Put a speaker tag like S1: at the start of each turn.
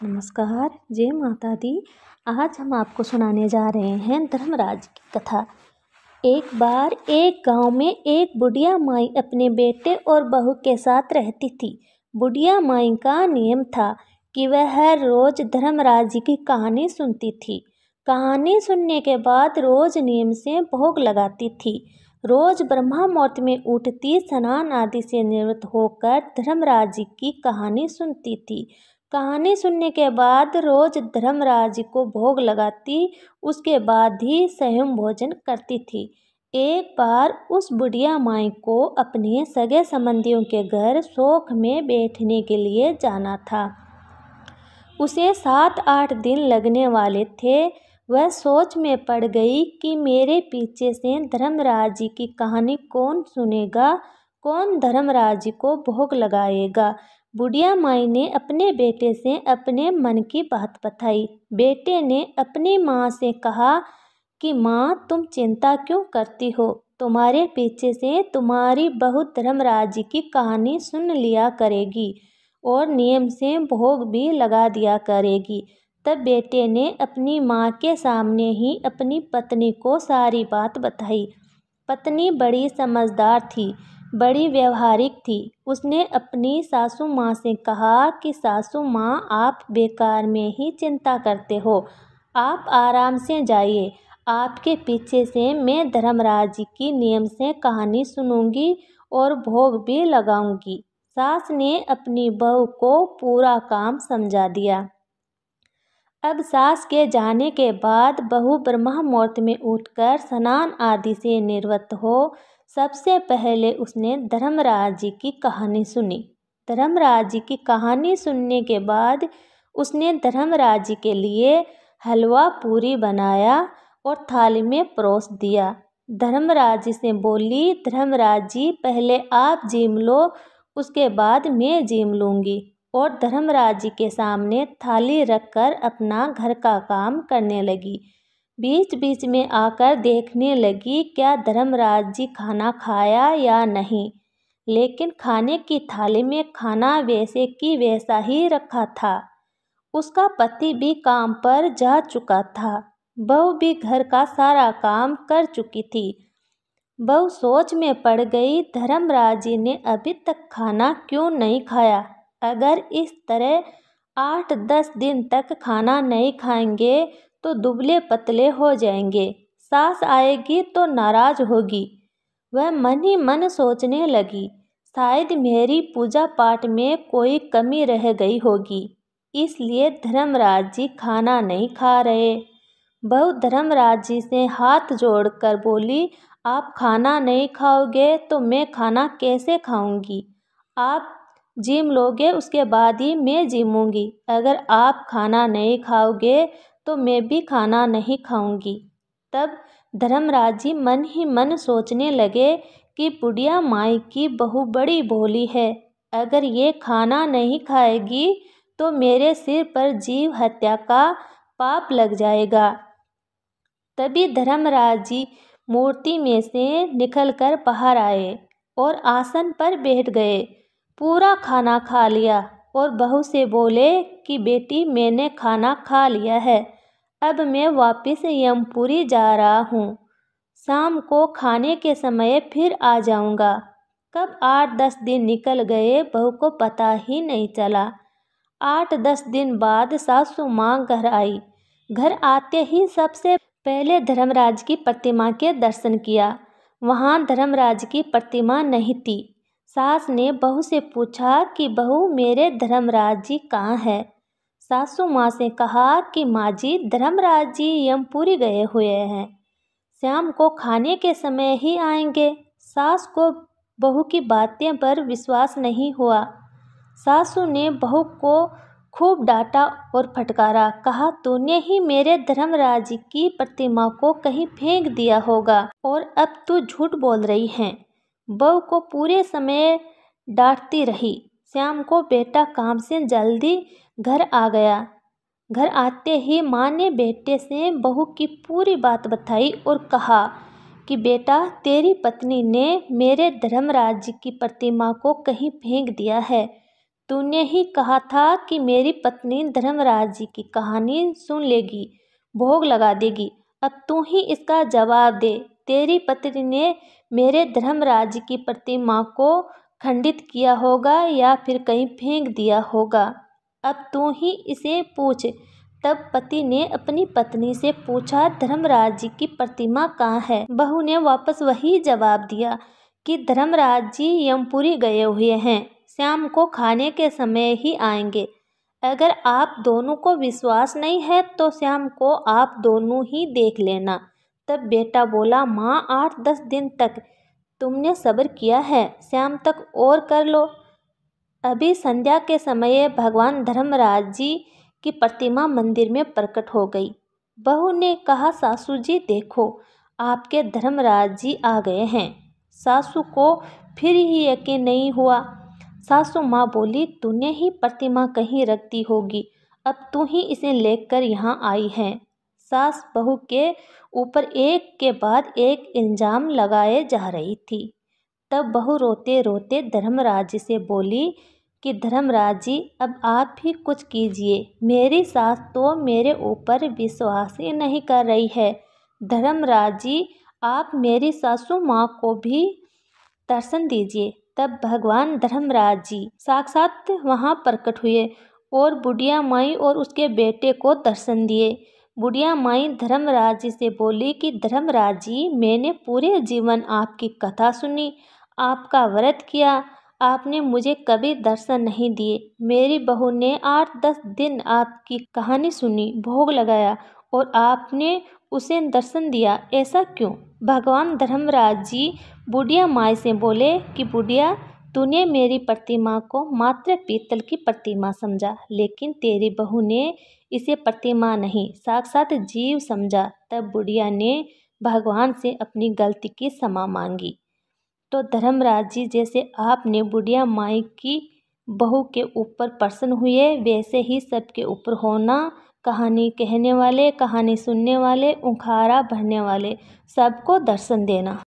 S1: नमस्कार, जय माता दी। आज हम आपको सुनाने जा रहे हैं धर्मराज की कथा। एक बार एक गांव में एक बुढ़िया माई अपने बेटे और बहू के साथ रहती थी। बुढ़िया माई का नियम था कि वह हर रोज धर्मराज जी की कहानी सुनती थी। कहानी सुनने के बाद रोज नियम से भोग लगाती थी। रोज ब्रह्मा मुहूर्त में उठती, स्नान आदि से निवृत्त होकर धर्मराज जी की कहानी सुनती थी। कहानी सुनने के बाद रोज धर्मराज जी को भोग लगाती, उसके बाद ही स्वयं भोजन करती थी। एक बार उस बुढ़िया माई को अपने सगे संबंधियों के घर शोक में बैठने के लिए जाना था। उसे 7-8 दिन लगने वाले थे। वह सोच में पड़ गई कि मेरे पीछे से धर्मराज जी की कहानी कौन सुनेगा, कौन धर्मराज जी को भोग लगाएगा। बुढ़िया माई ने अपने बेटे से अपने मन की बात बताई। बेटे ने अपनी माँ से कहा कि माँ, तुम चिंता क्यों करती हो? तुम्हारे पीछे से तुम्हारी बहू धर्मराज जी की कहानी सुन लिया करेगी और नियम से भोग भी लगा दिया करेगी। तब बेटे ने अपनी माँ के सामने ही अपनी पत्नी को सारी बात बताई। पत्नी बड़ी समझदार थी, बड़ी व्यवहारिक थी। उसने अपनी सासू माँ से कहा कि सासू माँ, आप बेकार में ही चिंता करते हो, आप आराम से जाइए। आपके पीछे से मैं धर्मराज जी की नियम से कहानी सुनूंगी और भोग भी लगाऊंगी। सास ने अपनी बहू को पूरा काम समझा दिया। अब सास के जाने के बाद बहू ब्रह्म मुहूर्त में उठकर स्नान आदि से निवृत्त हो सबसे पहले उसने धर्मराज जी की कहानी सुनी। धर्मराज जी की कहानी सुनने के बाद उसने धर्मराज जी के लिए हलवा पूरी बनाया और थाली में परोस दिया। धर्मराज जी से बोली, धर्मराज जी, पहले आप जीम लो, उसके बाद मैं जीम लूँगी। और धर्मराज जी के सामने थाली रखकर अपना घर का काम करने लगी। बीच बीच में आकर देखने लगी क्या धर्मराज जी खाना खाया या नहीं, लेकिन खाने की थाली में खाना वैसे की वैसा ही रखा था। उसका पति भी काम पर जा चुका था, बहू भी घर का सारा काम कर चुकी थी। बहू सोच में पड़ गई, धर्मराज जी ने अभी तक खाना क्यों नहीं खाया? अगर इस तरह 8-10 दिन तक खाना नहीं खाएंगे तो दुबले पतले हो जाएंगे। सास आएगी तो नाराज होगी। वह मन ही मन सोचने लगी, शायद मेरी पूजा पाठ में कोई कमी रह गई होगी, इसलिए धर्मराज जी खाना नहीं खा रहे। बहू धर्मराज जी से हाथ जोड़कर बोली, आप खाना नहीं खाओगे तो मैं खाना कैसे खाऊंगी? आप जिम लोगे, उसके बाद ही मैं जिमूंगी। अगर आप खाना नहीं खाओगे तो मैं भी खाना नहीं खाऊंगी। तब धर्मराज जी मन ही मन सोचने लगे कि बुढ़िया माई की बहू बड़ी भोली है, अगर ये खाना नहीं खाएगी तो मेरे सिर पर जीव हत्या का पाप लग जाएगा। तभी धर्मराज जी मूर्ति में से निकलकर बाहर आए और आसन पर बैठ गए। पूरा खाना खा लिया और बहू से बोले कि बेटी, मैंने खाना खा लिया है, अब मैं वापस यमपुरी जा रहा हूँ। शाम को खाने के समय फिर आ जाऊँगा। कब 8-10 दिन निकल गए, बहू को पता ही नहीं चला। 8-10 दिन बाद सासू माँ घर आई। घर आते ही सबसे पहले धर्मराज की प्रतिमा के दर्शन किया। वहाँ धर्मराज की प्रतिमा नहीं थी। सास ने बहू से पूछा कि बहू, मेरे धर्मराज जी कहाँ है? सासू माँ से कहा कि माँ जी, धर्मराज जी यमपुरी गए हुए हैं, शाम को खाने के समय ही आएंगे। सास को बहू की बातें पर विश्वास नहीं हुआ। सासू ने बहू को खूब डांटा और फटकारा। कहा, तूने ही मेरे धर्मराज जी की प्रतिमा को कहीं फेंक दिया होगा और अब तू झूठ बोल रही है। बहू को पूरे समय डांटती रही। शाम को बेटा काम से जल्दी घर आ गया। घर आते ही माँ ने बेटे से बहू की पूरी बात बताई और कहा कि बेटा, तेरी पत्नी ने मेरे धर्मराज जी की प्रतिमा को कहीं फेंक दिया है। तूने ही कहा था कि मेरी पत्नी धर्मराज जी की कहानी सुन लेगी, भोग लगा देगी। अब तू ही इसका जवाब दे। तेरी पत्नी ने मेरे धर्मराज जी की प्रतिमा को खंडित किया होगा या फिर कहीं फेंक दिया होगा। अब तू ही इसे पूछ। तब पति ने अपनी पत्नी से पूछा, धर्मराज जी की प्रतिमा कहाँ है? बहू ने वापस वही जवाब दिया कि धर्मराज जी यमपुरी गए हुए हैं, शाम को खाने के समय ही आएंगे। अगर आप दोनों को विश्वास नहीं है तो शाम को आप दोनों ही देख लेना। तब बेटा बोला, माँ 8-10 दिन तक तुमने सब्र किया है, शाम तक और कर लो। अभी संध्या के समय भगवान धर्मराज जी की प्रतिमा मंदिर में प्रकट हो गई। बहू ने कहा, सासू जी देखो, आपके धर्मराज जी आ गए हैं। सासू को फिर ही यकीन नहीं हुआ। सासू माँ बोली, तूने ही प्रतिमा कहीं रख दी होगी, अब तू ही इसे लेकर यहाँ आई है। सास बहू के ऊपर एक के बाद एक इल्जाम लगाए जा रही थी। तब बहू रोते रोते धर्मराज जी से बोली कि धर्मराज जी अब आप ही कुछ कीजिए, मेरी सास तो मेरे ऊपर विश्वास ही नहीं कर रही है। धर्मराज जी आप मेरी सासू माँ को भी दर्शन दीजिए। तब भगवान धर्मराज जी साक्षात वहाँ प्रकट हुए और बुढ़िया माई और उसके बेटे को दर्शन दिए। बुढ़िया माई धर्मराज जी से बोली कि धर्मराज जी मैंने पूरे जीवन आपकी कथा सुनी, आपका व्रत किया, आपने मुझे कभी दर्शन नहीं दिए। मेरी बहू ने 8-10 दिन आपकी कहानी सुनी, भोग लगाया और आपने उसे दर्शन दिया, ऐसा क्यों? भगवान धर्मराज जी बुढ़िया माई से बोले कि बुढ़िया, तूने मेरी प्रतिमा को मात्र पीतल की प्रतिमा समझा, लेकिन तेरी बहू ने इसे प्रतिमा नहीं साक्षात जीव समझा। तब बुढ़िया ने भगवान से अपनी गलती की क्षमा मांगी। तो धर्मराज जी जैसे आपने बुढ़िया माई की बहू के ऊपर प्रसन्न हुए, वैसे ही सबके ऊपर होना। कहानी कहने वाले, कहानी सुनने वाले, उखाड़ा भरने वाले सबको दर्शन देना।